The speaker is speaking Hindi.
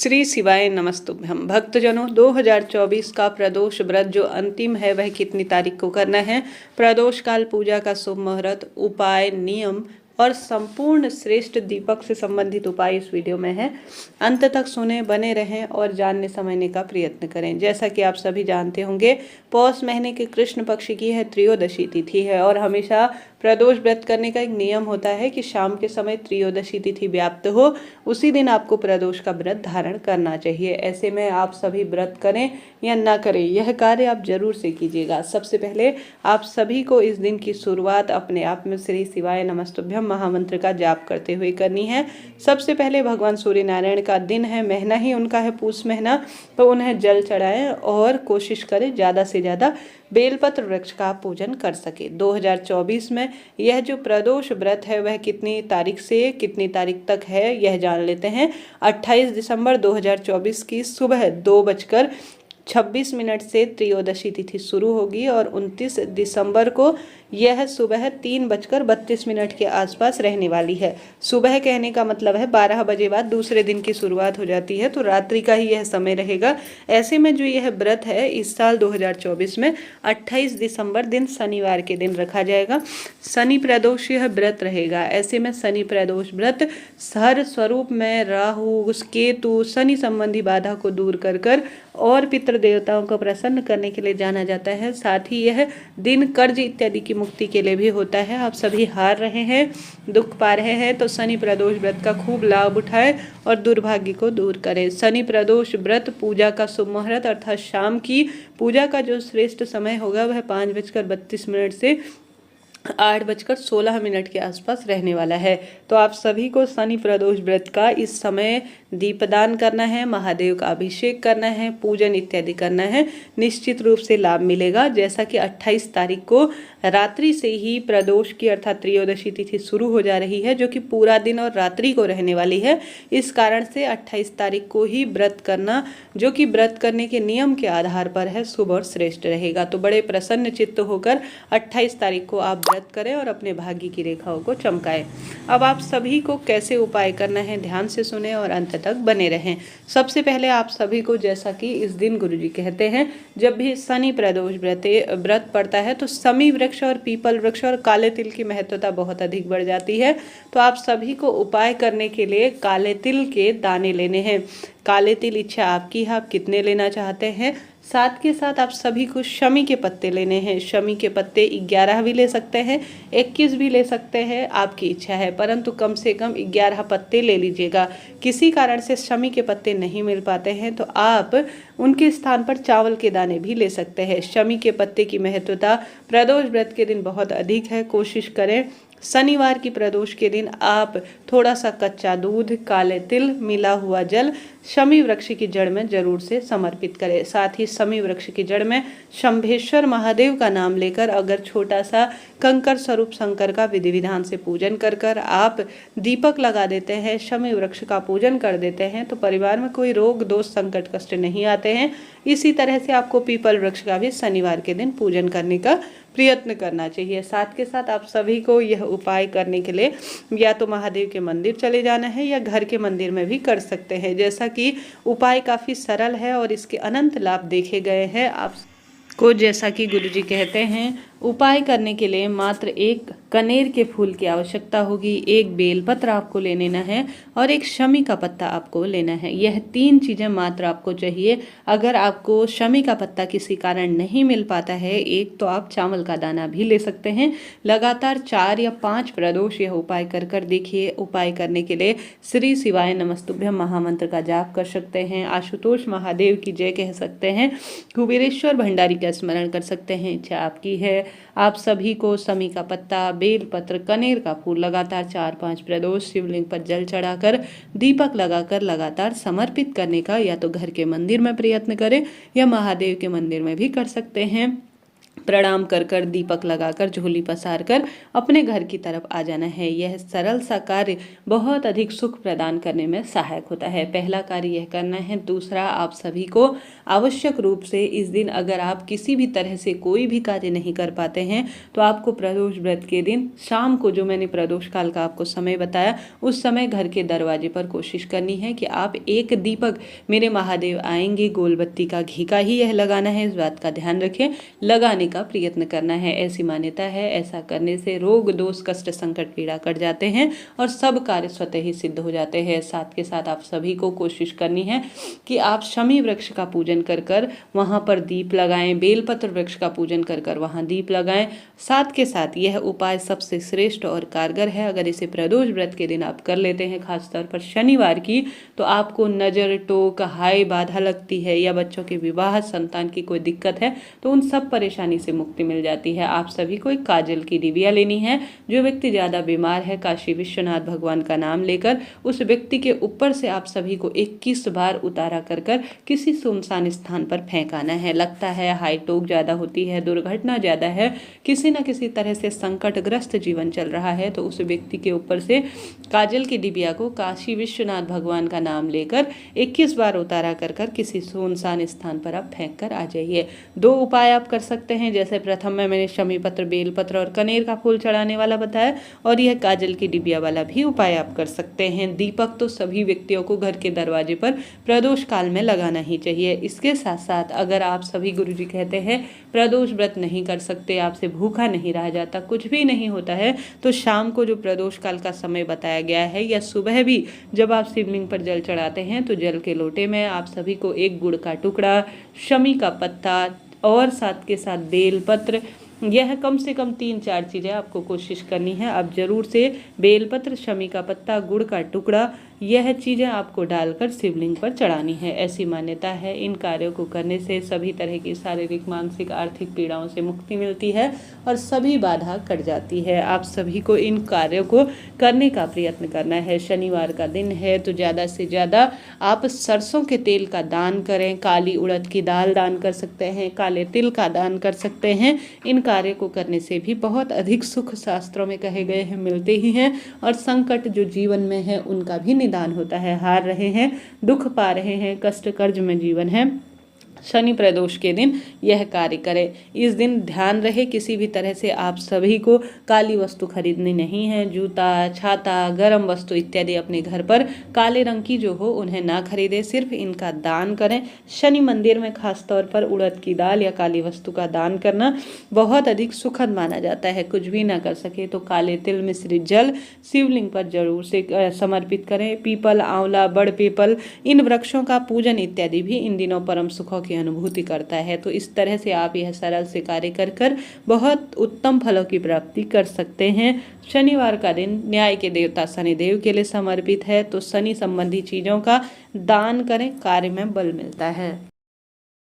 श्री शिवाय नमस्तुभ्यम। भक्तजनों, 2024 का प्रदोष व्रत जो अंतिम है वह कितनी तारीख को करना है, प्रदोष काल, पूजा का शुभ मुहूर्त, उपाय, नियम और संपूर्ण श्रेष्ठ दीपक से संबंधित उपाय इस वीडियो में है। अंत तक सुने, बने रहें और जानने समझने का प्रयत्न करें। जैसा कि आप सभी जानते होंगे, पौष महीने के कृष्ण पक्ष की यह त्रयोदशी तिथि है और हमेशा प्रदोष व्रत करने का एक नियम होता है कि शाम के समय त्रयोदशी तिथि व्याप्त हो उसी दिन आपको प्रदोष का व्रत धारण करना चाहिए। ऐसे में आप सभी व्रत करें या ना करें, यह कार्य आप जरूर से कीजिएगा। सबसे पहले आप सभी को इस दिन की शुरुआत अपने आप में श्री शिवाय नमस्तुभ्यम महामंत्र का जाप करते हुए करनी है। सबसे पहले भगवान सूर्य नारायण का दिन है, महीना ही उनका है पूष महीना, तो उन्हें जल चढ़ाएं और कोशिश करें ज़्यादा से ज़्यादा बेलपत्र वृक्ष का पूजन कर सके। 2024 में यह जो प्रदोष व्रत है वह कितनी तारीख से कितनी तारीख तक है यह जान लेते हैं। 28 दिसंबर 2024 की सुबह 2:26 से त्रयोदशी तिथि शुरू होगी और 29 दिसंबर को यह सुबह 3:32 के आसपास रहने वाली है। सुबह कहने का मतलब है 12 बजे बाद दूसरे दिन की शुरुआत हो जाती है, तो रात्रि का ही यह समय रहेगा। ऐसे में जो यह व्रत है इस साल 2024 में 28 दिसंबर दिन शनिवार के दिन रखा जाएगा। शनि प्रदोष यह व्रत रहेगा। ऐसे में शनि प्रदोष व्रत हर स्वरूप में राहु, केतु, शनि संबंधी बाधा को दूर कर और पितृ देवताओं को प्रसन्न करने के लिए जाना जाता है। साथ ही यह दिन कर्ज इत्यादि की मुक्ति के लिए भी होता है। आप सभी हार रहे हैं, दुख पा रहे हैं, तो शनि प्रदोष व्रत का खूब लाभ उठाएं और दुर्भाग्य को दूर करें। शनि प्रदोष व्रत पूजा का शुभ मुहूर्त अर्थात शाम की पूजा का जो श्रेष्ठ समय होगा वह 5:32 से 8:16 के आसपास रहने वाला है। तो आप सभी को शनि प्रदोष व्रत का इस समय दीपदान करना है, महादेव का अभिषेक करना है, पूजन इत्यादि करना है। निश्चित रूप से लाभ मिलेगा। जैसा कि 28 तारीख को रात्रि से ही प्रदोष की अर्थात त्रयोदशी तिथि शुरू हो जा रही है, जो कि पूरा दिन और रात्रि को रहने वाली है। इस कारण से 28 तारीख को ही व्रत करना, जो कि व्रत करने के नियम के आधार पर है, शुभ और श्रेष्ठ रहेगा। तो बड़े प्रसन्न चित्त होकर 28 तारीख को आप व्रत करें और अपने भाग्य की रेखाओं को चमकाएं। अब आप सभी को कैसे उपाय करना है ध्यान से सुने और अंत तक बने रहें। सबसे पहले आप सभी को, जैसा कि इस दिन गुरुजी कहते हैं, जब भी शनि प्रदोष व्रत पड़ता है तो शमी वृक्ष और पीपल वृक्ष और काले तिल की महत्वता बहुत अधिक बढ़ जाती है। तो आप सभी को उपाय करने के लिए काले तिल के दाने लेने हैं। काले तिल इच्छा आपकी है, आप कितने लेना चाहते हैं। साथ के साथ आप सभी को शमी के पत्ते लेने हैं। शमी के पत्ते 11 भी ले सकते हैं, 21 भी ले सकते हैं, आपकी इच्छा है, परंतु कम से कम 11 पत्ते ले लीजिएगा। किसी कारण से शमी के पत्ते नहीं मिल पाते हैं तो आप उनके स्थान पर चावल के दाने भी ले सकते हैं। शमी के पत्ते की महत्वता प्रदोष व्रत के दिन बहुत अधिक है। कोशिश करें शनिवार की प्रदोष के दिन आप थोड़ा सा कच्चा दूध, काले तिल, मिला हुआ जल शमी वृक्ष की जड़ में जरूर से समर्पित करें। साथ ही शमी वृक्ष की जड़ में शंभेश्वर महादेव का नाम लेकर अगर छोटा सा कंकर स्वरूप शंकर का विधि विधान से पूजन कर आप दीपक लगा देते हैं, शमी वृक्ष का पूजन कर देते हैं, तो परिवार में कोई रोग, दोष, संकट, कष्ट नहीं आते हैं। इसी तरह से आपको पीपल वृक्ष का भी शनिवार के दिन पूजन करने का प्रयत्न करना चाहिए। साथ के साथ आप सभी को यह उपाय करने के लिए या तो महादेव के मंदिर चले जाना है या घर के मंदिर में भी कर सकते हैं। जैसा कि उपाय काफ़ी सरल है और इसके अनंत लाभ देखे गए हैं आपको। जैसा कि गुरुजी कहते हैं, उपाय करने के लिए मात्र एक कनेर के फूल की आवश्यकता होगी, एक बेलपत्र आपको ले लेना है और एक शमी का पत्ता आपको लेना है। यह 3 चीज़ें मात्र आपको चाहिए। अगर आपको शमी का पत्ता किसी कारण नहीं मिल पाता है एक, तो आप चावल का दाना भी ले सकते हैं। लगातार 4 या 5 प्रदोष यह उपाय कर देखिए। उपाय करने के लिए श्री शिवाय नमस्तुभ्यम महामंत्र का जाप कर सकते हैं, आशुतोष महादेव की जय कह सकते हैं, कुबेरेश्वर भंडारी का स्मरण कर सकते हैं। इच्छा आपकी है। आप सभी को शमी का पत्ता, बेलपत्र, कनेर का फूल लगातार 4-5 प्रदोष शिवलिंग पर जल चढ़ाकर दीपक लगाकर लगातार समर्पित करने का या तो घर के मंदिर में प्रयत्न करें या महादेव के मंदिर में भी कर सकते हैं। प्रणाम कर कर, दीपक लगाकर, झोली पसार कर अपने घर की तरफ आ जाना है। यह सरल सा कार्य बहुत अधिक सुख प्रदान करने में सहायक होता है। पहला कार्य यह करना है। दूसरा, आप सभी को आवश्यक रूप से इस दिन अगर आप किसी भी तरह से कोई भी कार्य नहीं कर पाते हैं तो आपको प्रदोष व्रत के दिन शाम को, जो मैंने प्रदोष काल का आपको समय बताया, उस समय घर के दरवाजे पर कोशिश करनी है कि आप एक दीपक, मेरे महादेव आएंगे, गोल बत्ती का घी का ही यह लगाना है, इस बात का ध्यान रखें, लगाने का प्रयत्न करना है। ऐसी मान्यता है, ऐसा करने से रोग दोष कष्ट संकट पीड़ा कट जाते हैं और सब कार्य स्वतः ही सिद्ध हो जाते हैं। साथ के साथ आप सभी को कोशिश करनी है कि आप शमी वृक्ष का पूजन कर कर वहां पर दीप लगाएं, बेलपत्र वृक्ष का पूजन कर कर वहां दीप लगाएं। साथ के साथ यह उपाय सबसे श्रेष्ठ और कारगर है। अगर इसे प्रदोष व्रत के दिन आप कर लेते हैं, खासतौर पर शनिवार की, तो आपको नजर, टोक, हाय बाधा लगती है या बच्चों के विवाह, संतान की कोई दिक्कत है, तो उन सब परेशानी से मुक्ति मिल जाती है। आप सभी को एक काजल की डिबिया लेनी है। जो व्यक्ति ज्यादा बीमार है, काशी विश्वनाथ भगवान का नाम लेकर उस व्यक्ति के ऊपर से आप सभी को 21 बार उतारा कर कर किसी सुनसान स्थान पर फेंकाना है। लगता है हाई टोक ज्यादा होती है, दुर्घटना ज्यादा है, किसी न किसी तरह से संकटग्रस्त जीवन चल रहा है, तो उस व्यक्ति के ऊपर से काजल की डिबिया को काशी विश्वनाथ भगवान का नाम लेकर 21 बार उतारा कर कर किसी सुनसान स्थान पर आप फेंक कर आ जाइए। 2 उपाय आप कर सकते हैं। जैसे प्रथम में मैंने शमी पत्र, बेल पत्र और कनेर का फूल चढ़ाने वाला बताया, और यह काजल की डिबिया वाला भी उपाय आप कर सकते हैं। दीपक तो सभी व्यक्तियों को घर के दरवाजे पर प्रदोष काल में लगाना ही चाहिए। इसके साथ साथ अगर आप सभी गुरुजी कहते हैं प्रदोष व्रत नहीं कर सकते, आपसे भूखा नहीं रहा जाता, कुछ भी नहीं होता है, तो शाम को जो प्रदोष काल का समय बताया गया है या सुबह भी जब आप शिवलिंग पर जल चढ़ाते हैं तो जल के लोटे में आप सभी को एक गुड़ का टुकड़ा, शमी का पत्ता और साथ के साथ बेलपत्र, यह कम से कम 3-4 चीज़ें आपको कोशिश करनी है। आप जरूर से बेलपत्र, शमी का पत्ता, गुड़ का टुकड़ा, यह चीज़ें आपको डालकर शिवलिंग पर चढ़ानी है। ऐसी मान्यता है। इन कार्यों को करने से सभी तरह की शारीरिक, मानसिक, आर्थिक पीड़ाओं से मुक्ति मिलती है और सभी बाधा कट जाती है। आप सभी को इन कार्यों को करने का प्रयत्न करना है। शनिवार का दिन है तो ज़्यादा से ज़्यादा आप सरसों के तेल का दान करें, काली उड़द की दाल दान कर सकते हैं, काले तिल का दान कर सकते हैं। इन कार्य को करने से भी बहुत अधिक सुख शास्त्रों में कहे गए हैं मिलते ही हैं, और संकट जो जीवन में है उनका भी निदान होता है। हार रहे हैं, दुख पा रहे हैं, कष्ट कर्ज में जीवन है, शनि प्रदोष के दिन यह कार्य करें। इस दिन ध्यान रहे, किसी भी तरह से आप सभी को काली वस्तु खरीदनी नहीं है। जूता, छाता, गर्म वस्तु इत्यादि अपने घर पर काले रंग की जो हो उन्हें ना खरीदें, सिर्फ इनका दान करें। शनि मंदिर में खास तौर पर उड़द की दाल या काली वस्तु का दान करना बहुत अधिक सुखद माना जाता है। कुछ भी ना कर सके तो काले तिल मिश्रित जल शिवलिंग पर जरूर से समर्पित करें। पीपल, आंवला, बड़ पीपल, इन वृक्षों का पूजन इत्यादि भी इन दिनों परम सुखों की अनुभूति करता है। तो इस तरह से आप यह सरल से कार्य कर कर बहुत उत्तम फलों की प्राप्ति कर सकते हैं। शनिवार का दिन न्याय के देवता शनिदेव के लिए समर्पित है, तो शनि संबंधी चीजों का दान करें, कार्य में बल मिलता है।